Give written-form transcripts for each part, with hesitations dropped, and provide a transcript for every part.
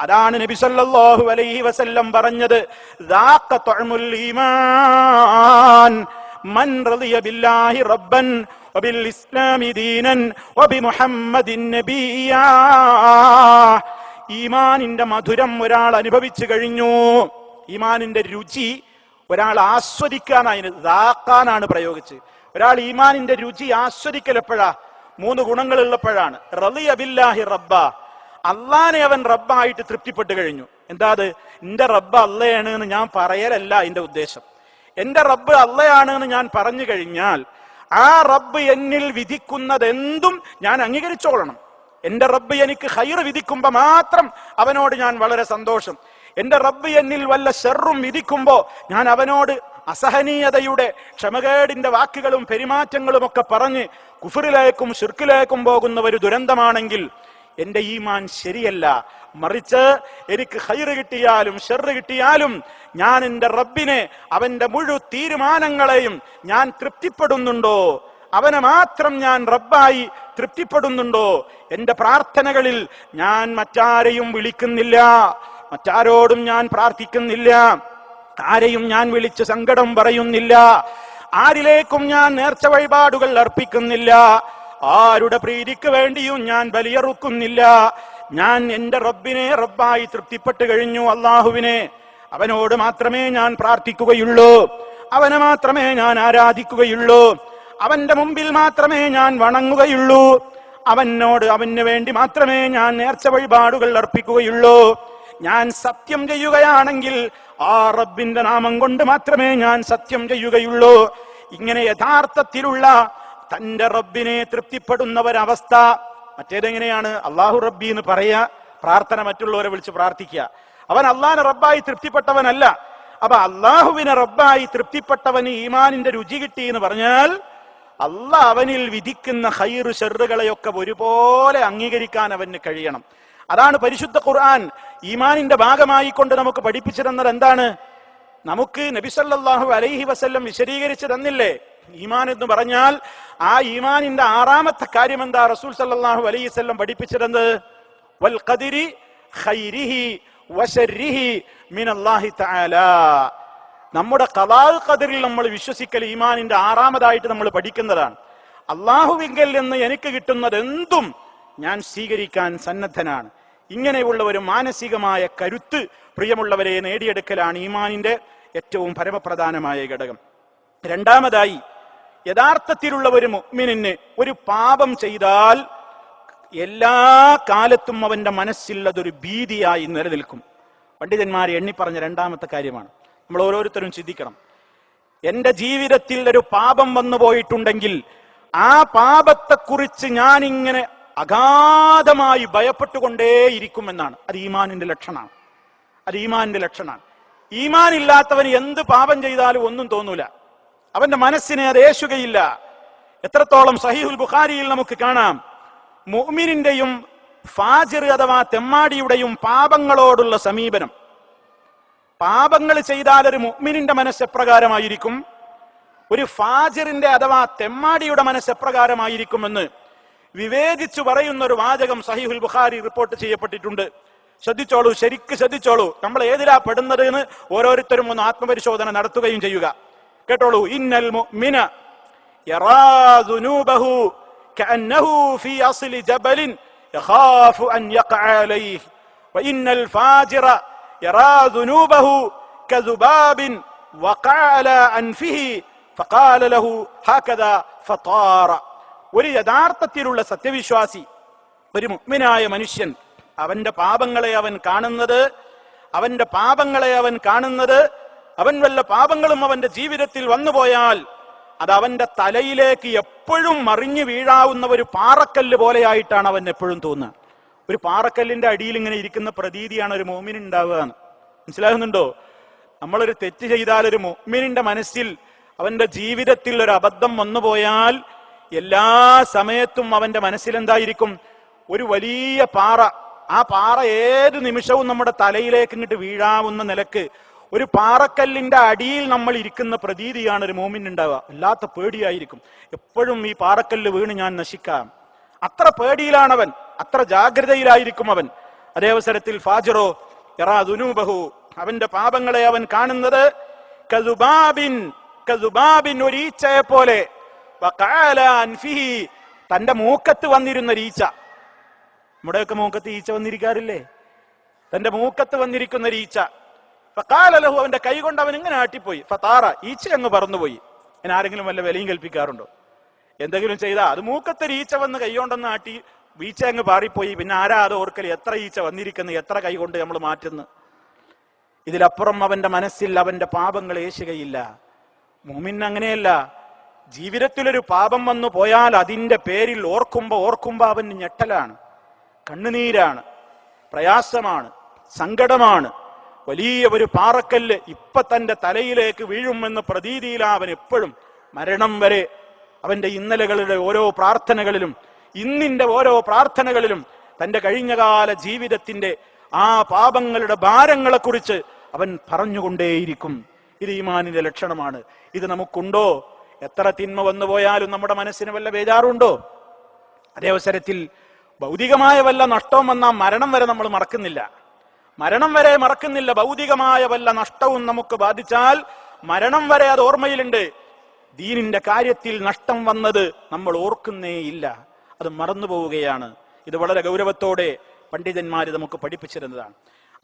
അതാണ് നബി സല്ലല്ലാഹു അലൈഹി വസല്ലം പറഞ്ഞത്, ദാഖ തുഅമുൽ ഈമാൻ മൻ റളിയ ബില്ലാഹി റബ്ബൻ വബിൽ ഇസ്ലാമി ദീനൻ വബിമുഹമ്മദിൻ നബിയ്യാ. ഈമാനിന്റെ മധുരം ഒരാൾ അനുഭവിച്ചു കഴിഞ്ഞു, ഈമാനിന്റെ രുചി ഒരാൾ ആസ്വദിക്കാനാണ്, ദാഖാനാണ് പ്രയോഗിച്ചത്. ഒരാൾ ഈമാനിന്റെ രുചി ആസ്വദിക്കൽ എപ്പോഴാ? 3 ഗുണങ്ങൾ ഉള്ളപ്പോഴാണ്. റളിയ ബില്ലാഹി റബ്ബ, അള്ളാനെ അവൻ റബ്ബായിട്ട് തൃപ്തിപ്പെട്ടു കഴിഞ്ഞു. എന്താ അത്? എന്റെ റബ്ബ് അള്ളയാണ് എന്ന് ഞാൻ പറയലല്ല എന്റെ ഉദ്ദേശം. എന്റെ റബ്ബ് അള്ളയാണ് എന്ന് ഞാൻ പറഞ്ഞു കഴിഞ്ഞാൽ ആ റബ്ബ് എന്നിൽ വിധിക്കുന്നതെന്തും ഞാൻ അംഗീകരിച്ചോളണം. എന്റെ റബ്ബ് എനിക്ക് ഖൈർ വിധിക്കുമ്പോ മാത്രം അവനോട് ഞാൻ വളരെ സന്തോഷം. എന്റെ റബ്ബ് എന്നിൽ വല്ല ശർറും വിധിക്കുമ്പോ ഞാൻ അവനോട് അസഹനീയതയുടെ ക്ഷമകേടിന്റെ വാക്കുകളും പെരുമാറ്റങ്ങളും ഒക്കെ പറഞ്ഞ് കുഫറിലേക്കും ശിർക്കിലേക്കും പോകുന്ന ഒരു ദുരന്തമാണെങ്കിൽ എന്റെ ഈമാൻ ശരിയല്ല. മറിച്ച് എനിക്ക് ഖൈർ കിട്ടിയാലും ഷർറ് കിട്ടിയാലും ഞാൻ എന്റെ റബ്ബിനെ, അവന്റെ മുഴുവൻ തീരുമാനങ്ങളെയും ഞാൻ തൃപ്തിപ്പെടുന്നുണ്ടോ, അവനെ മാത്രം ഞാൻ റബ്ബായി തൃപ്തിപ്പെടുന്നുണ്ടോ, എന്റെ പ്രാർത്ഥനകളിൽ ഞാൻ മറ്റാരെയും വിളിക്കുന്നില്ല, മറ്റാരോടും ഞാൻ പ്രാർത്ഥിക്കുന്നില്ല, ആരെയും ഞാൻ വിളിച്ച് സങ്കടം പറയുന്നില്ല, ആരിലേക്കും ഞാൻ നേർച്ച വഴിപാടുകൾ അർപ്പിക്കുന്നില്ല, ആരുടെ പ്രീതിക്ക് വേണ്ടിയും ഞാൻ ബലിയറുക്കുന്നില്ല. ഞാൻ എന്റെ റബ്ബിനെ റബ്ബായി തൃപ്തിപ്പെട്ടു കഴിഞ്ഞു, അള്ളാഹുവിനെ, അവനോട് മാത്രമേ ഞാൻ പ്രാർത്ഥിക്കുകയുള്ളൂ, അവനെ മാത്രമേ ഞാൻ ആരാധിക്കുകയുള്ളൂ, അവന്റെ മുമ്പിൽ മാത്രമേ ഞാൻ വണങ്ങുകയുള്ളൂ, അവന് വേണ്ടി മാത്രമേ ഞാൻ നേർച്ച വഴിപാടുകൾ അർപ്പിക്കുകയുള്ളൂ. ഞാൻ സത്യം ചെയ്യുകയാണെങ്കിൽ ആ റബ്ബിന്റെ നാമം കൊണ്ട് മാത്രമേ ഞാൻ സത്യം ചെയ്യുകയുള്ളൂ. ഇങ്ങനെ യഥാർത്ഥത്തിലുള്ള തന്റെ റബ്ബിനെ തൃപ്തിപ്പെടുന്ന ഒരവസ്ഥ. മറ്റേതെങ്ങനെയാണ്? അള്ളാഹു റബ്ബി എന്ന് പറയാ, പ്രാർത്ഥന മറ്റുള്ളവരെ വിളിച്ച് പ്രാർത്ഥിക്കുക. അവൻ അള്ളാഹിനെ റബ്ബായി തൃപ്തിപ്പെട്ടവനല്ല. അപ്പൊ അള്ളാഹുവിനെ റബ്ബായി തൃപ്തിപ്പെട്ടവന് ഈമാനിന്റെ രുചി കിട്ടി എന്ന് പറഞ്ഞാൽ അള്ളാഹ് അവനിൽ വിധിക്കുന്ന ഖൈർ ഷർറുകളെയൊക്കെ ഒരുപോലെ അംഗീകരിക്കാൻ അവന് കഴിയണം. അതാണ് പരിശുദ്ധ ഖുർആൻ ഈമാനിന്റെ ഭാഗമായി കൊണ്ട് നമുക്ക് പഠിപ്പിച്ചു തന്നത്. എന്താണ്? നമുക്ക് നബി സല്ലല്ലാഹു അലൈഹി വസല്ലം വിശദീകരിച്ചു തന്നില്ലേ ഈമാൻ എന്ന് പറഞ്ഞാൽ? ആ ഈമാനിന്റെ 6ാമത്തെ കാര്യം എന്താ റസൂൽ സല്ലല്ലാഹു അലൈഹി വസല്ലം പഠിപ്പിച്ചു തന്നത്? വൽ ഖദരി ഖൈരിഹി വശർരിഹി മിനല്ലാഹി തആല. നമ്മുടെ ഖദാ ഖദറിൽ നമ്മൾ വിശ്വസിക്കൽ ഈമാനിന്റെ 6ാമതായിട്ട് നമ്മൾ പഠിക്കുന്നതാണ്. അല്ലാഹുവിങ്കൽ നിന്ന് എനിക്ക് കിട്ടുന്നത് എന്തും ഞാൻ സ്വീകരിക്കാൻ സന്നദ്ധനാണ്. ഇങ്ങനെയുള്ള ഒരു മാനസികമായ കരുത്ത് പ്രിയമുള്ളവരെ നേടിയെടുക്കലാണ് ഈമാനിന്റെ ഏറ്റവും പരമപ്രധാനമായ ഘടകം. 2ാമതായി, യഥാർത്ഥത്തിലുള്ള ഒരു മുഅ്മിനിന് ഒരു പാപം ചെയ്താൽ എല്ലാ കാലത്തും അവന്റെ മനസ്സിൽ അതൊരു ഭീതിയായി നിലനിൽക്കും. പണ്ഡിതന്മാരെ എണ്ണിപ്പറഞ്ഞ 2ാമത്തെ കാര്യമാണ്. നമ്മൾ ഓരോരുത്തരും ചിന്തിക്കണം. എന്റെ ജീവിതത്തിൽ ഒരു പാപം വന്നു പോയിട്ടുണ്ടെങ്കിൽ ആ പാപത്തെക്കുറിച്ച് ഞാനിങ്ങനെ അഗാധമായി ഭയപ്പെട്ടുകൊണ്ടേയിരിക്കുമെന്നാണ്. അത് ഈമാനിന്റെ ലക്ഷണമാണ്. അത് ഈമാനിന്റെ ലക്ഷണമാണ്. ഈമാൻ ഇല്ലാത്തവന് എന്ത് പാപം ചെയ്താലും ഒന്നും തോന്നൂല, അവന്റെ മനസ്സിനെ അത് ഏശുകയില്ല. എത്രത്തോളം സഹീഹുൽ ബുഖാരിയിൽ നമുക്ക് കാണാം, മുഅ്മിനിന്റെയും ഫാജിർ അഥവാ തെമ്മാടിയുടെയും പാപങ്ങളോടുള്ള സമീപനം. പാപങ്ങൾ ചെയ്താൽ ഒരു മുഅ്മിനിന്റെ മനസ്സ് എപ്രകാരമായിരിക്കും, ഒരു ഫാജിറിന്റെ അഥവാ തെമ്മാടിയുടെ മനസ്സ് എപ്രകാരമായിരിക്കുമെന്ന് വിവേചിച്ചു പറയുന്ന ഒരു വാചകം സഹീഹുൽ ബുഖാരി റിപ്പോർട്ട് ചെയ്യപ്പെട്ടിട്ടുണ്ട്. ശ്രദ്ധിച്ചോളൂ, ശരിക്ക് ശ്രദ്ധിച്ചോളൂ. നമ്മൾ ഏതിലാ പെടുന്നത് എന്ന് ഓരോരുത്തരും ഒന്ന് ആത്മപരിശോധന നടത്തുകയും ചെയ്യുക. കേട്ടോളൂ. ഇന്നൽ മുഅ്മിന യറാ ദുനൂബഹു കഅന്നഹു ഫീ അസ്ലി ജബലിൻ യഖാഫു അൻ യഖഅ അലൈഹി വഇന്നൽ ഫാജിറ യറാ ദുനൂബഹു കദുബാബിൻ വഖഅ അലാ അൻഫിഹി ഫഖാല ലഹു ഹകദാ ഫതാറ. ഒരു യഥാർത്ഥത്തിലുള്ള സത്യവിശ്വാസി, ഒരു മുഅ്മിനായ മനുഷ്യൻ, അവന്റെ പാപങ്ങളെ അവൻ കാണുന്നത് അവൻ വല്ല പാപങ്ങളും അവന്റെ ജീവിതത്തിൽ വന്നുപോയാൽ അത് അവന്റെ തലയിലേക്ക് എപ്പോഴും മറിഞ്ഞു വീഴാവുന്ന ഒരു പാറക്കല്ല് പോലെയായിട്ടാണ് അവൻ എപ്പോഴും തോന്നുക. ഒരു പാറക്കല്ലിന്റെ അടിയിൽ ഇങ്ങനെ ഇരിക്കുന്ന പ്രതീതിയാണ് ഒരു മുഅ്മിൻ ഉണ്ടാവുക. മനസ്സിലാകുന്നുണ്ടോ? നമ്മളൊരു തെറ്റ് ചെയ്താൽ ഒരു മുഅ്മിനിന്റെ മനസ്സിൽ, അവന്റെ ജീവിതത്തിൽ ഒരു അബദ്ധം വന്നുപോയാൽ എല്ലാ സമയത്തും അവന്റെ മനസ്സിൽ എന്തായിരിക്കും? ഒരു വലിയ പാറ. ആ പാറ ഏത് നിമിഷവും നമ്മുടെ തലയിലേക്ക് ഇങ്ങോട്ട് വീഴാവുന്ന നിലക്ക് ഒരു പാറക്കല്ലിന്റെ അടിയിൽ നമ്മൾ ഇരിക്കുന്ന പ്രതീതിയാണ് ഒരു മുഅ്മിൻ ഉണ്ടാവുക. വല്ലാത്ത പേടിയായിരിക്കും. എപ്പോഴും ഈ പാറക്കല്ല് വീണ് ഞാൻ നശിക്കാം. അത്ര പേടിയിലാണവൻ, അത്ര ജാഗ്രതയിലായിരിക്കും അവൻ. അതേ അവസരത്തിൽ ഫാജിറോ യറാ ദുനൂബഹു, അവന്റെ പാപങ്ങളെ അവൻ കാണുന്നത് കസുബാബിൻ, ഒരു ഈച്ചയെ പോലെ. തന്റെ മൂക്കത്ത് വന്നിരുന്ന ഈച്ച. നമ്മുടെയൊക്കെ മൂക്കത്ത് ഈച്ച വന്നിരിക്കാറില്ലേ? തന്റെ മൂക്കത്ത് വന്നിരിക്കുന്ന ഈച്ച. ഫഖാലലഹു, അവന്റെ കൈ കൊണ്ട് അവൻ ഇങ്ങനെ ആട്ടിപ്പോയി. ഫതാറ, ഈച്ച അങ്ങ് പറന്നുപോയി. ഞാൻ ആരെങ്കിലും വല്ല വിലയും കൽപ്പിക്കാറുണ്ടോ? എന്തെങ്കിലും ചെയ്താ അത് മൂക്കത്തൊരു ഈച്ച വന്ന് കൈകൊണ്ടൊന്ന് ആട്ടി ഈച്ച അങ്ങ് പാറിപ്പോയി. പിന്നെ ആരാ അത് ഓർക്കല്? എത്ര ഈച്ച വന്നിരിക്കുന്നു, എത്ര കൈ കൊണ്ട് നമ്മൾ മാറ്റുന്നു? ഇതിലപ്പുറം അവന്റെ മനസ്സിൽ അവന്റെ പാപങ്ങൾ ഏശുകയില്ല. മുഅ്മിൻ അങ്ങനെയല്ല. ജീവിതത്തിലൊരു പാപം വന്നു പോയാൽ അതിന്റെ പേരിൽ ഓർക്കുമ്പോ അവന് ഞെട്ടലാണ്, കണ്ണുനീരാണ്, പ്രയാസമാണ്, സങ്കടമാണ്. വലിയ ഒരു പാറക്കല്ല് ഇപ്പൊ തന്റെ തലയിലേക്ക് വീഴുമെന്ന പ്രതീതിയിലാ അവൻ എപ്പോഴും. മരണം വരെ അവന്റെ ഇന്നലകളുടെ ഓരോ പ്രാർത്ഥനകളിലും ഇന്നിന്റെ ഓരോ പ്രാർത്ഥനകളിലും തന്റെ കഴിഞ്ഞകാല ജീവിതത്തിന്റെ ആ പാപങ്ങളുടെ ഭാരങ്ങളെ കുറിച്ച് അവൻ പറഞ്ഞുകൊണ്ടേയിരിക്കും. ഇത് ഈമാനിന്റെ ലക്ഷണമാണ്. ഇത് നമുക്കുണ്ടോ? എത്ര തിന്മ വന്നു പോയാലും നമ്മുടെ മനസ്സിന് വല്ല ബേജാറുണ്ടോ? അതേ അവസരത്തിൽ ഭൗതികമായ വല്ല നഷ്ടവും വന്നാൽ മരണം വരെ നമ്മൾ മറക്കുന്നില്ല. ഭൗതികമായ വല്ല നഷ്ടവും നമുക്ക് ബാധിച്ചാൽ മരണം വരെ അത് ഓർമ്മയിലുണ്ട്. ദീനിന്റെ കാര്യത്തിൽ നഷ്ടം വന്നത് നമ്മൾ ഓർക്കുന്നേയില്ല, അത് മറന്നു പോവുകയാണ്. ഇത് വളരെ ഗൗരവത്തോടെ പണ്ഡിതന്മാര് നമുക്ക് പഠിപ്പിച്ചിരുന്നതാണ്.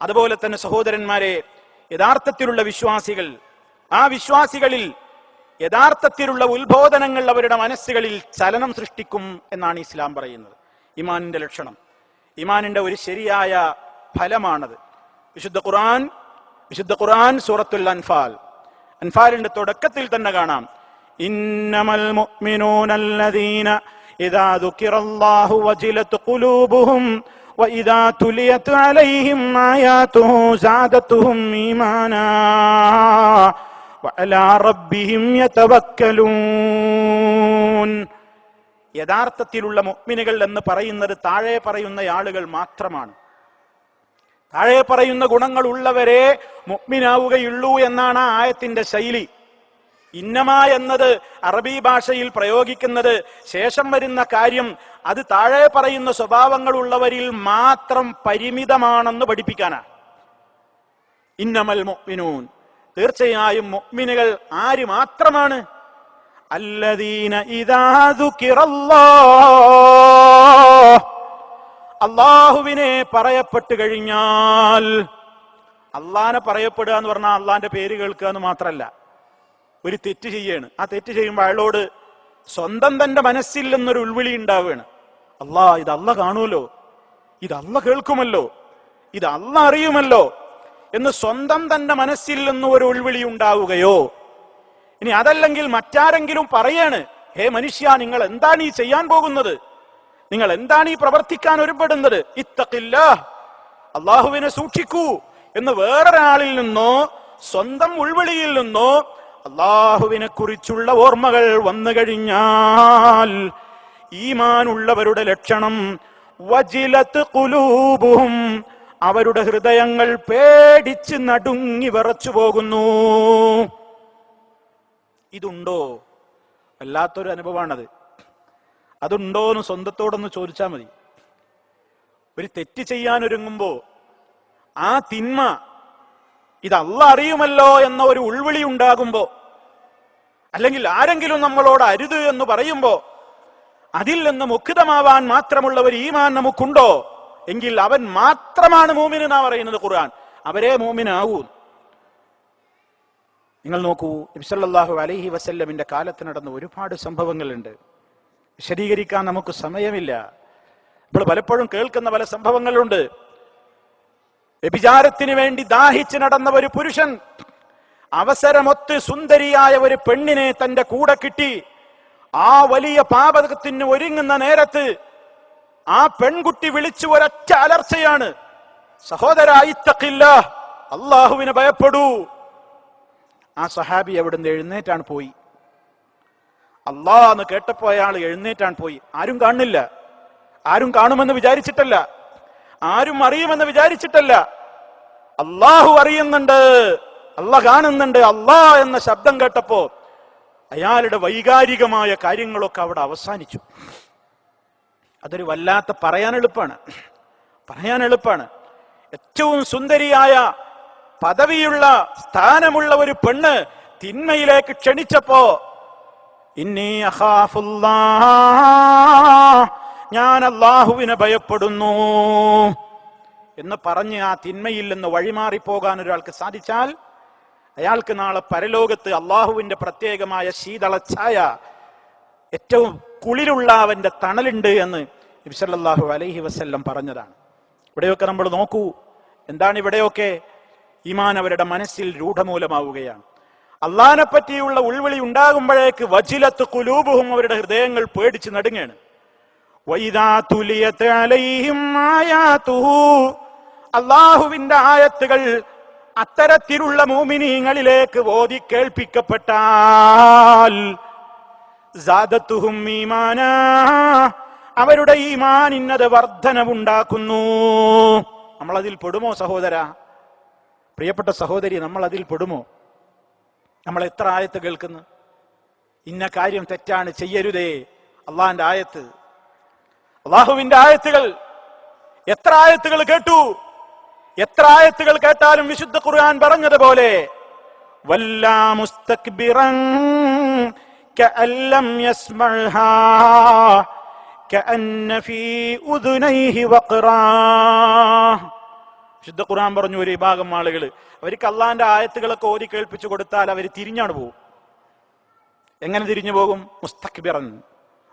അതുപോലെ തന്നെ സഹോദരന്മാരെ, യഥാർത്ഥത്തിലുള്ള വിശ്വാസികൾ, ആ വിശ്വാസികളിൽ യഥാർത്ഥത്തിലുള്ള ഉത്ബോധനങ്ങൾ അവരുടെ മനസ്സുകളിൽ ചലനം സൃഷ്ടിക്കും എന്നാണ് ഇസ്ലാം പറയുന്നത്. ഈമാനിന്റെ ലക്ഷണം, ഈമാനിന്റെ ഒരു ശരിയായ ഫലമാണത്. വിശുദ്ധ ഖുർആൻ സൂറത്തുൽ അൻഫാലിന്റെ തുടക്കത്തിൽ തന്നെ കാണാം, ഇന്നമൽ മുഅ്മിനൂനല്ലദീന ഇദാ ദുകിറല്ലാഹു വജിലത് ഖുലൂബുഹും വഇദാ തുലിയത് അലൈഹിം ആയാതുഹു സാദതുഹും ഈമാനാ വഅലാ റബ്ബിഹിം യതവക്കലൂൻ. യഥാർത്ഥത്തിലുള്ള മുഅ്മിനുകൾ എന്ന് പറയുന്നത് താഴെ പറയുന്ന ആളുകൾ മാത്രമാണ്. താഴെ പറയുന്ന ഗുണങ്ങൾ ഉള്ളവരെ മുഅ്മിനാവുകയുള്ളൂ എന്നാണ് ആ ആയത്തിന്റെ ശൈലി. ഇന്നമ എന്നത് അറബി ഭാഷയിൽ പ്രയോഗിക്കുന്നത് ശേഷം വരുന്ന കാര്യം അത് താഴെ പറയുന്ന സ്വഭാവങ്ങൾ ഉള്ളവരിൽ മാത്രം പരിമിതമാണെന്ന് പഠിപ്പിക്കാനാണ്. ഇന്നമൽ മുഅ്മിനൂൻ, തീർച്ചയായും മുഅ്മിനുകൾ ആര് മാത്രമാണ്? അല്ലദീന ഇദാ ദുകിറല്ലാഹ്, അള്ളാഹുവിനെ പറയപ്പെട്ടു കഴിഞ്ഞാൽ. അള്ളാഹിനെ പറയപ്പെടുക എന്ന് പറഞ്ഞാൽ അള്ളാന്റെ പേര് കേൾക്കുക എന്ന് മാത്രല്ല. ഒരു തെറ്റ് ചെയ്യാണ്, ആ തെറ്റ് ചെയ്യുമ്പോൾ അയാളോട് സ്വന്തം തന്റെ മനസ്സിൽ നിന്നൊരു ഉൾവിളി ഉണ്ടാവുകയാണ്. ഇത് അള്ളാഹ് കാണുമല്ലോ, ഇത് അള്ളാഹ് കേൾക്കുമല്ലോ, ഇത് അള്ളാഹ് അറിയുമല്ലോ എന്ന് സ്വന്തം തന്റെ മനസ്സിൽ നിന്ന് ഒരു ഉൾവിളി ഉണ്ടാവുകയോ, ഇനി അതല്ലെങ്കിൽ മറ്റാരെങ്കിലും പറയാണ്, ഹേ മനുഷ്യ, നിങ്ങൾ എന്താണ് ഈ ചെയ്യാൻ പോകുന്നത്, നിങ്ങൾ എന്താണ് ഈ പ്രവർത്തിക്കാൻ ഒരുപെടുന്നത്, ഇത്തഖില്ലാഹ്, അള്ളാഹുവിനെ സൂക്ഷിക്കൂ എന്ന് വേറൊരാളിൽ നിന്നോ സ്വന്തം ഉൾവിളിയിൽ നിന്നോ അള്ളാഹുവിനെ കുറിച്ചുള്ള ഓർമ്മകൾ വന്നു കഴിഞ്ഞാൽ ഈമാനുള്ളവരുടെ ലക്ഷണം വജിലത് ഖുലൂബുഹും, അവരുടെ ഹൃദയങ്ങൾ പേടിച്ച് നടുങ്ങി വിറച്ചു പോകുന്നു. ഇതുണ്ടോ? വല്ലാത്തൊരു അനുഭവമാണത്. അതുണ്ടോ എന്ന് സ്വന്തത്തോടൊന്ന് ചോദിച്ചാൽ മതി. ഒരു തെറ്റ് ചെയ്യാൻ ഒരുങ്ങുമ്പോ ആ തിന്മ ഇത് അള്ളാഹ് അറിയുമല്ലോ എന്ന ഒരു ഉൾവിളി ഉണ്ടാകുമ്പോ, അല്ലെങ്കിൽ ആരെങ്കിലും നമ്മളോട് അരുത് എന്ന് പറയുമ്പോ അതിൽ നിന്ന് മുക്തമാവാൻ മാത്രമുള്ള ഒരു ഈമാൻ നമുക്കുണ്ടോ എങ്കിൽ അവൻ മാത്രമാണ് മൂമിൻ എന്നാ പറയുന്നത് ഖുർആൻ. അവരെ മൂമിനാവൂ. നിങ്ങൾ നോക്കൂ, നബി സല്ലല്ലാഹു അലൈഹി വസല്ലമിന്റെ കാലത്ത് നടന്ന ഒരുപാട് സംഭവങ്ങളുണ്ട്. വിശദീകരിക്കാൻ നമുക്ക് സമയമില്ല. ഇപ്പോൾ പലപ്പോഴും കേൾക്കുന്ന പല സംഭവങ്ങളുണ്ട്. വ്യഭിചാരത്തിന് വേണ്ടി ദാഹിച്ച് നടന്ന ഒരു പുരുഷൻ അവസരമൊത്ത് സുന്ദരിയായ ഒരു പെണ്ണിനെ തന്റെ കൂടെ കിട്ടി. ആ വലിയ പാപത്തിന് ഒരുങ്ങുന്ന നേരത്ത് ആ പെൺകുട്ടി വിളിച്ചു ഒരൊറ്റ അലർച്ചയാണ്, സഹോദരാ ഇത്തഖില്ലാഹ്, അള്ളാഹുവിനെ ഭയപ്പെടൂ. ആ സഹാബി അവിടുന്ന് എഴുന്നേറ്റാണ് പോയി. അള്ളാഹ് എന്ന് കേട്ടപ്പോ അയാൾ എഴുന്നേറ്റാൻ പോയി. ആരും കാണുന്നില്ല, ആരും കാണുമെന്ന് വിചാരിച്ചിട്ടല്ല, ആരും അറിയുമെന്ന് വിചാരിച്ചിട്ടല്ല. അള്ളാഹു അറിയുന്നുണ്ട്, അള്ളാഹ് കാണുന്നുണ്ട്. അള്ളാഹ് എന്ന ശബ്ദം കേട്ടപ്പോ അയാളുടെ വൈകാരികമായ കാര്യങ്ങളൊക്കെ അവിടെ അവസാനിച്ചു. അതൊരു വല്ലാത്ത പറയാൻ എളുപ്പമാണ്. ഏറ്റവും സുന്ദരിയായ പദവിയുള്ള സ്ഥാനമുള്ള ഒരു പെണ്ണ് തിന്മയിലേക്ക് ക്ഷണിച്ചപ്പോ ഇന്നി അഖാഫുല്ലാഹ്, ഞാൻ അല്ലാഹുവിനെ ഭയപ്പെടുന്നു എന്ന് പറഞ്ഞ് ആ തിന്മയിൽ നിന്ന് വഴിമാറിപ്പോകാൻ ഒരാൾക്ക് സാധിച്ചാൽ അയാൾക്ക് നാളെ പരലോകത്ത് അള്ളാഹുവിന്റെ പ്രത്യേകമായ ശീതളച്ഛായ, ഏറ്റവും കുളിരുള്ള അവന്റെ തണലുണ്ട് എന്ന് നബി സല്ലല്ലാഹു അലൈഹി വസല്ലം പറഞ്ഞതാണ്. ഇവിടെയൊക്കെ നമ്മൾ നോക്കൂ, എന്താണ് ഇവിടെയൊക്കെ? ഈമാൻ അവരുടെ മനസ്സിൽ രൂഢമൂലമാവുകയാണ്. അള്ളാഹിനെ പറ്റിയുള്ള ഉൾവിളി ഉണ്ടാകുമ്പോഴേക്ക് വജിലത്ത് ഖുലൂബുഹും, അവരുടെ ഹൃദയങ്ങൾ പേടിച്ച് നടുങ്ങാണ്. വഇദാ തുലിയത് അലൈഹിം ആയാതുഹു, അള്ളാഹുവിന്റെ ആയത്തുകൾ അത്തരത്തിലുള്ള മുഅ്മിനീങ്ങളിലേക്ക് ഓതി കേൾപ്പിക്കപ്പെട്ടാൽ സാദത്തുഹും ഈമാനാ, അവരുടെ ഈമാനിന്നത് വർധനവുണ്ടാക്കുന്നു. നമ്മൾ അതിൽ പെടുമോ സഹോദര, പ്രിയപ്പെട്ട സഹോദരി? നമ്മൾ അതിൽ പെടുമോ? നമ്മൾ എത്ര ആയത്ത് കേൾക്കുന്നു, ഇന്ന കാര്യം തെറ്റാണ്, ചെയ്യരുതേ, അള്ളാഹിന്റെ ആയത്ത്, അള്ളാഹുവിന്റെ ആയത്തുകൾ. എത്ര ആയത്തുകൾ കേട്ടു? എത്ര ആയത്തുകൾ കേട്ടാലും വിശുദ്ധ ഖുർആൻ പറഞ്ഞതുപോലെ വല്ലാ മുസ്തക്ബിറൻ കഅല്ലം യസ്മഅഹാ കഅന്ന ഫീ ഉദുനൈഹി വഖറാ. വിശുദ്ധ ഖുർആൻ പറഞ്ഞു, ഒരു വിഭാഗം ആളുകൾ അവർക്ക് അള്ളാഹിന്റെ ആയത്തുകളൊക്കെ ഓതി കേൾപ്പിച്ചു കൊടുത്താൽ അവർ തിരിഞ്ഞാണ് പോകും. എങ്ങനെ തിരിഞ്ഞു പോകും?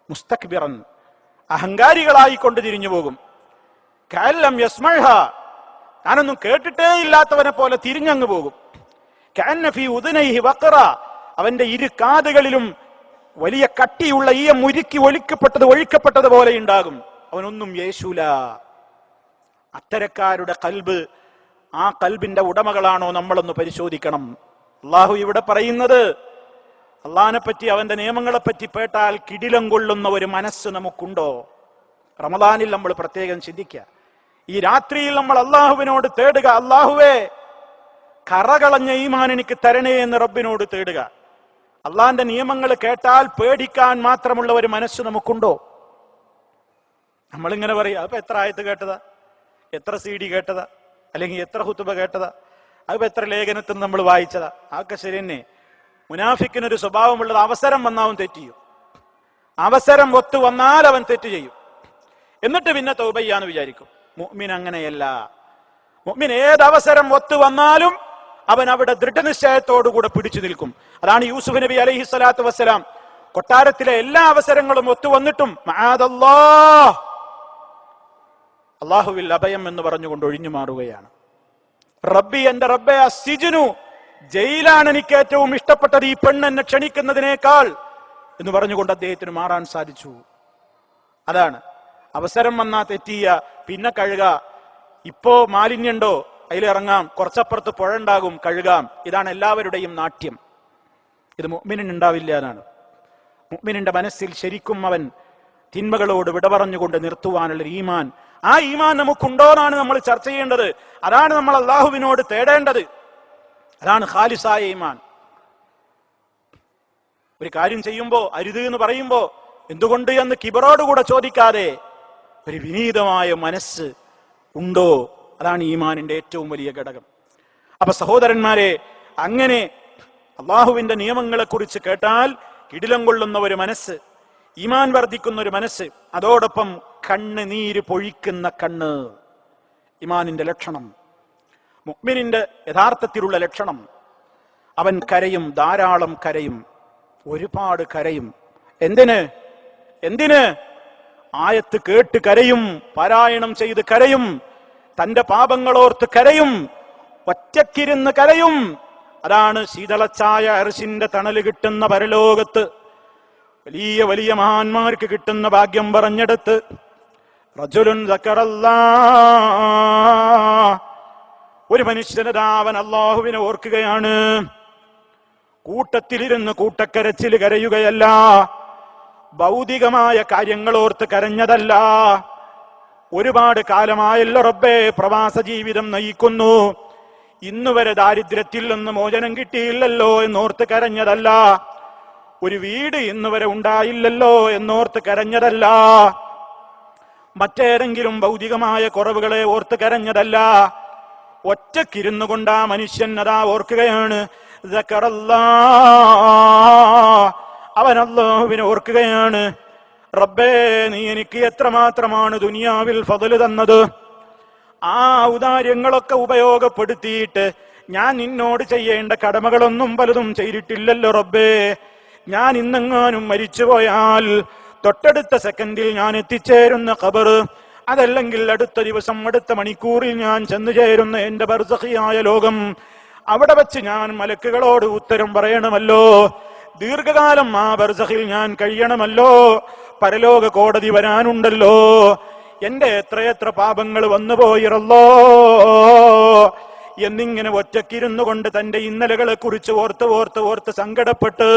മുസ്തക്ബിറൻ, അഹങ്കാരികളായിക്കൊണ്ട് തിരിഞ്ഞു പോകും. കഅല്ലം യസ്മഅഹാ, ഞാനൊന്നും കേട്ടിട്ടേ ഇല്ലാത്തവനെ പോലെ തിരിഞ്ഞങ്ങ് പോകും. കഅന്ന ഫീ ഉദുനൈഹി വഖറ, അവന്റെ ഇരു കാതുകളിലും വലിയ കട്ടിയുള്ള ഈയം ഉരുക്കി ഒഴിക്കപ്പെട്ടത് പോലെ ഉണ്ടാകും. അവനൊന്നും യേശൂല. അത്തരക്കാരുടെ കൽബ്, ആ കൽബിന്റെ ഉടമകളാണോ നമ്മളൊന്ന് പരിശോധിക്കണം. അള്ളാഹു ഇവിടെ പറയുന്നത്, അള്ളാഹിനെ പറ്റി, അവന്റെ നിയമങ്ങളെ പറ്റി പേട്ടാൽ കിടിലം കൊള്ളുന്ന ഒരു മനസ്സ് നമുക്കുണ്ടോ? റമദാനിൽ നമ്മൾ പ്രത്യേകം ചിന്തിക്കുക. ഈ രാത്രിയിൽ നമ്മൾ അള്ളാഹുവിനോട് തേടുക, അള്ളാഹുവേ കറകളഞ്ഞ ഈമാൻ എനിക്ക് തരണേ എന്ന് റബ്ബിനോട് തേടുക. അള്ളാഹിന്റെ നിയമങ്ങൾ കേട്ടാൽ പേടിക്കാൻ മാത്രമുള്ള ഒരു മനസ്സ് നമുക്കുണ്ടോ? നമ്മളിങ്ങനെ പറയും, അതിപ്പോ എത്ര ആയത്ത് കേട്ടതാ, എത്ര CD കേട്ടതാ, അല്ലെങ്കിൽ എത്ര ഖുതുബ കേട്ടതാ, അതിപ്പോ എത്ര ലേഖനത്തിൽ നമ്മൾ വായിച്ചതാ. ആക്കെ ശരി തന്നെ. മുനാഫിക്കിനൊരു സ്വഭാവമുള്ളത്, അവസരം വന്നാവും തെറ്റ് ചെയ്യും. അവസരം ഒത്തു വന്നാൽ അവൻ തെറ്റ് ചെയ്യും, എന്നിട്ട് പിന്നെ തൗബ ചെയ്യാന്ന് വിചാരിക്കും. മുഅ്മിൻ അങ്ങനെയല്ല. മുഅ്മിൻ ഏതവസരം ഒത്തു വന്നാലും അവൻ അവിടെ ദൃഢനിശ്ചയത്തോടുകൂടെ പിടിച്ചു നിൽക്കും. അതാണ് യൂസുഫ് നബി അലൈഹി സ്വലാത്തു വസ്സലാം കൊട്ടാരത്തിലെ എല്ലാ അവസരങ്ങളും ഒത്തു വന്നിട്ടും മഅദല്ലാഹ്, അല്ലാഹുവിൽ അഭയം എന്ന് പറഞ്ഞുകൊണ്ട് ഒഴിഞ്ഞു മാറുകയാണ്. റബ്ബി, എന്റെ റബ്ബേ, അസ്സിജ്നു, ജയിലാണ് എനിക്ക് ഏറ്റവും ഇഷ്ടപ്പെട്ടത്, ഈ പെണ്ണ് എന്നെ ക്ഷണിക്കുന്നതിനേക്കാൾ എന്ന് പറഞ്ഞുകൊണ്ട് അദ്ദേഹത്തിന് മാറാൻ സാധിച്ചു. അതാണ് അവസരം വന്നാ തെറ്റിയ, പിന്നെ കഴുക. ഇപ്പോ മാലിന്യണ്ടോ, അതിലിറങ്ങാം, കുറച്ചപ്പുറത്ത് പുഴ ഉണ്ടാകും, കഴുകാം. ഇതാണ് എല്ലാവരുടെയും നാട്യം. ഇത് മുഅ്മിനിന് ഉണ്ടാവില്ല. എന്നാണ് മുഅ്മിനിന്റെ മനസ്സിൽ ശരിക്കും അവൻ തിന്മകളോട് വിട പറഞ്ഞുകൊണ്ട് നിർത്തുവാനുള്ള ഈമാൻ, ആ ഈമാൻ നമുക്കുണ്ടോന്നാണ് നമ്മൾ ചർച്ച ചെയ്യേണ്ടത്. അതാണ് നമ്മൾ അള്ളാഹുവിനോട് തേടേണ്ടത്. അതാണ് ഖാലിസായ ഈമാൻ. ഒരു കാര്യം ചെയ്യുമ്പോ, അരുത് എന്ന് പറയുമ്പോ എന്തുകൊണ്ട് എന്ന് കിബറോടുകൂടെ ചോദിക്കാതെ ഒരു വിനീതമായ മനസ്സ് ഉണ്ടോ? അതാണ് ഈമാനിന്റെ ഏറ്റവും വലിയ ഘടകം. അപ്പൊ സഹോദരന്മാരെ, അങ്ങനെ അള്ളാഹുവിന്റെ നിയമങ്ങളെ കുറിച്ച് കേട്ടാൽ കിടിലം കൊള്ളുന്ന ഒരു മനസ്സ്, ഈമാൻ വർദ്ധിക്കുന്ന ഒരു മനസ്സ്, അതോടൊപ്പം കണ്ണ് നീര് പൊഴിക്കുന്ന കണ്ണ്, ഈമാനിന്റെ ലക്ഷണം, മുഅ്മിനിന്റെ യഥാർത്ഥത്തിലുള്ള ലക്ഷണം. അവൻ കരയും, ധാരാളം കരയും, ഒരുപാട് കരയും. എന്തിന്? ആയത്ത് കേട്ട് കരയും, പാരായണം ചെയ്ത് കരയും, തന്റെ പാപങ്ങളോർത്ത് കരയും, ഒറ്റക്കിരുന്ന് കരയും. അതാണ് ശീതളച്ചായ അർശിന്റെ തണല് കിട്ടുന്ന പരലോകത്ത് വലിയ വലിയ മഹാന്മാർക്ക് കിട്ടുന്ന ഭാഗ്യം പറഞ്ഞെടുത്ത് റജുലുൻ സക്കറല്ലാഹ്, ഒരു മനുഷ്യനതാ അവൻ അല്ലാഹുവിനെ ഓർക്കുകയാണ്. കൂട്ടത്തിലിരുന്ന് കൂട്ടക്കരച്ചിൽ കരയുകയല്ല, ഭൗതികമായ കാര്യങ്ങൾ ഓർത്ത് കരഞ്ഞതല്ല. ഒരുപാട് കാലമായല്ലോ റബ്ബേ പ്രവാസ ജീവിതം നയിക്കുന്നു, ഇന്നുവരെ ദാരിദ്ര്യത്തിൽ നിന്ന് മോചനം കിട്ടിയില്ലല്ലോ എന്നോർത്ത് കരഞ്ഞതല്ല. ഒരു വീട് ഇന്നുവരെ ഉണ്ടായില്ലല്ലോ എന്നോർത്ത് കരഞ്ഞതല്ല. മറ്റേതെങ്കിലും ഭൗതികമായ കുറവുകളെ ഓർത്ത് കരഞ്ഞതല്ല. ഒറ്റക്കിരുന്നു കൊണ്ട് ആ മനുഷ്യൻ അതാ ഓർക്കുകയാണ്, അവൻ അല്ലാഹുവിനെ ഓർക്കുകയാണ്. റബ്ബേ, നീ എനിക്ക് എത്രമാത്രമാണ് ദുനിയാവിൽ ഫضല് തന്നത്. ആ ഔദാര്യങ്ങളൊക്കെ ഉപയോഗപ്പെടുത്തിയിട്ട് ഞാൻ നിന്നോട് ചെയ്യേണ്ട കടമകളൊന്നും പലതും ചെയ്തിട്ടില്ലല്ലോ റബ്ബേ. ഞാൻ ഇന്നെങ്ങാനും മരിച്ചുപോയാൽ തൊട്ടടുത്ത സെക്കൻഡിൽ ഞാൻ എത്തിച്ചേരുന്ന ഖബർ, അതല്ലെങ്കിൽ അടുത്ത ദിവസം അടുത്ത മണിക്കൂറിൽ ഞാൻ ചെന്നു ചേരുന്ന എന്റെ ബർസഖിയായ ലോകം, അവിടെ വെച്ച് ഞാൻ മലക്കുകളോട് ഉത്തരം പറയണമല്ലോ. ദീർഘകാലം ആ ബർസഖിൽ ഞാൻ കഴിയണമല്ലോ. പരലോക കോടതി വരാനുണ്ടല്ലോ. എന്റെ എത്രയെത്ര പാപങ്ങൾ വന്നുപോയിരല്ലോ എന്നിങ്ങനെ ഒറ്റക്കിരുന്നു കൊണ്ട് തന്റെ ഇന്നലകളെ കുറിച്ച് ഓർത്ത് സങ്കടപ്പെട്ട്,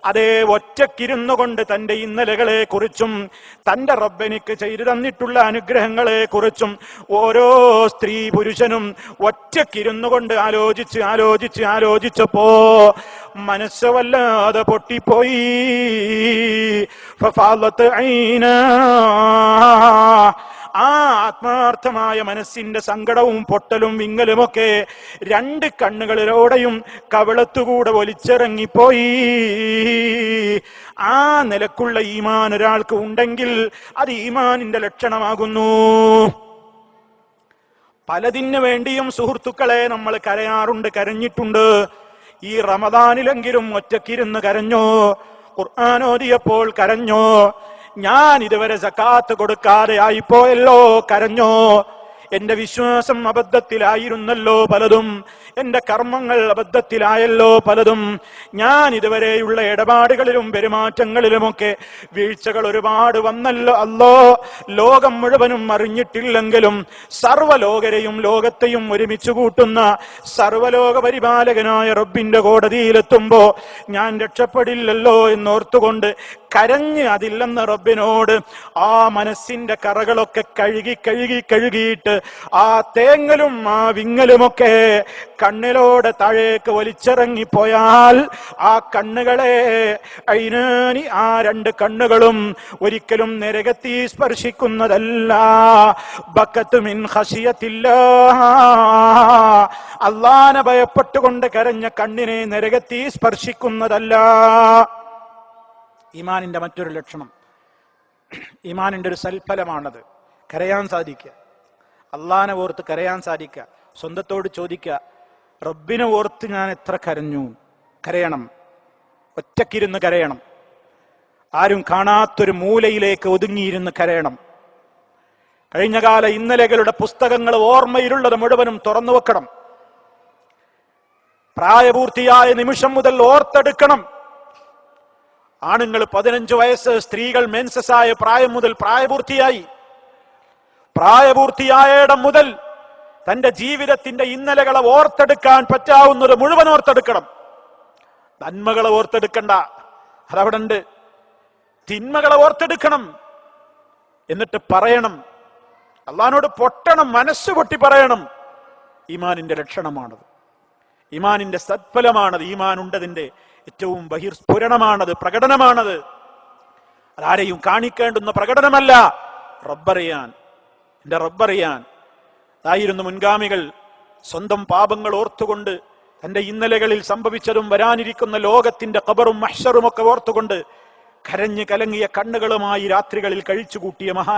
അതേ ഒറ്റക്കിരുന്നു കൊണ്ട് തന്റെ ഇന്നലകളെ കുറിച്ചും തന്റെ റബ്ബെനിക്ക് ചെയ്തു തന്നിട്ടുള്ള അനുഗ്രഹങ്ങളെ കുറിച്ചും ഓരോ സ്ത്രീ പുരുഷനും ഒറ്റക്കിരുന്നു കൊണ്ട് ആലോചിച്ചപ്പോ മനസ്സ് വല്ലാതെ പൊട്ടിപ്പോയി. ആ ആത്മാർത്ഥമായ മനസ്സിന്റെ സങ്കടവും പൊട്ടലും വിങ്ങലുമൊക്കെ രണ്ട് കണ്ണുകളിലൂടെയും കവിളത്തുകൂടെ ഒലിച്ചിറങ്ങിപ്പോയി. ആ നിലക്കുള്ള ഈമാൻ ഒരാൾക്ക് ഉണ്ടെങ്കിൽ അത് ഈമാനിന്റെ ലക്ഷണമാകുന്നു. പലതിനു വേണ്ടിയും സുഹൃത്തുക്കളെ നമ്മൾ കരയാറുണ്ട്, കരഞ്ഞിട്ടുണ്ട്. ഈ റമദാനിലെങ്കിലും ഒറ്റക്കിരുന്ന് കരഞ്ഞോ? ഖുർആൻ ഓതിയപ്പോൾ കരഞ്ഞോ? ഞാൻ ഇതുവരെ സക്കാത്ത് കൊടുക്കാതെ ആയിപ്പോയല്ലോ, കരഞ്ഞോ? എന്റെ വിശ്വാസം അബദ്ധത്തിലായിരുന്നല്ലോ പലതും, എന്റെ കർമ്മങ്ങൾ അബദ്ധത്തിലായല്ലോ പലതും, ഞാൻ ഇതുവരെയുള്ള ഇടപാടുകളിലും പെരുമാറ്റങ്ങളിലുമൊക്കെ വീഴ്ചകൾ ഒരുപാട് വന്നല്ലോ അല്ലോ. ലോകം മുഴുവനും അറിഞ്ഞിട്ടില്ലെങ്കിലും സർവ്വലോകരെയും ലോകത്തെയും ഒരുമിച്ച് കൂട്ടുന്ന സർവ്വലോക പരിപാലകനായ റബ്ബിന്റെ കോടതിയിലെത്തുമ്പോ ഞാൻ രക്ഷപ്പെടില്ലല്ലോ എന്നോർത്തുകൊണ്ട് കരഞ്ഞ് അതില്ലെന്ന റബ്ബിനോട് ആ മനസ്സിന്റെ കറകളൊക്കെ കഴുകിയിട്ട് ആ തേങ്ങലും ആ വിങ്ങലുമൊക്കെ കണ്ണിലൂടെ താഴേക്ക് വലിച്ചിറങ്ങിപ്പോയാൽ ആ കണ്ണുകളെ ഐനാനി, ആ രണ്ട് കണ്ണുകളും ഒരിക്കലും നരകത്തി സ്പർശിക്കുന്നതല്ല. ബക്കത്ത് മിൻ ഖശിയത്തില്ലാഹ്, അല്ലാഹനെ ഭയപ്പെട്ടുകൊണ്ട് കരഞ്ഞ കണ്ണിനെ നരകത്തി സ്പർശിക്കുന്നതല്ല. ഈമാനിന്റെ മറ്റൊരു ലക്ഷണം, ഈമാനിന്റെ ഒരു സൽഫലമാണത്. കരയാൻ സാധിക്കുക, അള്ളാനെ ഓർത്ത് കരയാൻ സാധിക്കുക. സ്വന്തത്തോട് ചോദിക്കുക, റബ്ബിനെ ഓർത്ത് ഞാൻ എത്ര കരഞ്ഞു? കരയണം, ഒറ്റക്കിരുന്ന് കരയണം. ആരും കാണാത്തൊരു മൂലയിലേക്ക് ഒതുങ്ങിയിരുന്ന് കരയണം. കഴിഞ്ഞകാല ഇന്നലകളുടെ പുസ്തകങ്ങൾ ഓർമ്മയിലുള്ളത് മുഴുവനും തുറന്നു വെക്കണം. പ്രായപൂർത്തിയായ നിമിഷം മുതൽ ഓർത്തെടുക്കണം. ആണുങ്ങൾ 15 വയസ്സ്, സ്ത്രീകൾ മെൻസസായ പ്രായം മുതൽ പ്രായപൂർത്തിയായിടം മുതൽ തന്റെ ജീവിതത്തിന്റെ ഇന്നലകളെ ഓർത്തെടുക്കാൻ പറ്റാവുന്നത് മുഴുവൻ ഓർത്തെടുക്കണം. നന്മകളെ ഓർത്തെടുക്കണ്ട, അതവിടെ ഉണ്ട്. തിന്മകളെ ഓർത്തെടുക്കണം. എന്നിട്ട് പറയണം, അള്ളാഹിനോട് പൊട്ടണം, മനസ്സ് പൊട്ടി പറയണം. ഈമാനിന്റെ ലക്ഷണമാണത്, ഈമാനിന്റെ സത്ഫലമാണത്, ഈമാൻ ഉണ്ടതിന്റെ ഏറ്റവും ബഹിർസ്ഫുരണമാണത്, പ്രകടനമാണത്. അതാരെയും കാണിക്കേണ്ടുന്ന പ്രകടനമല്ല, റബ്ബറിയാൻ, എന്റെ റബ്ബറിയാൻ. അതായിരുന്നു മുൻഗാമികൾ. സ്വന്തം പാപങ്ങൾ ഓർത്തുകൊണ്ട്, തന്റെ ഇന്നലകളിൽ സംഭവിച്ചതും വരാനിരിക്കുന്ന ലോകത്തിന്റെ ഖബറും മഹ്ശറും ഒക്കെ ഓർത്തുകൊണ്ട് കരഞ്ഞു കലങ്ങിയ കണ്ണുകളുമായി രാത്രികളിൽ കഴിച്ചുകൂട്ടിയ മഹാരാജ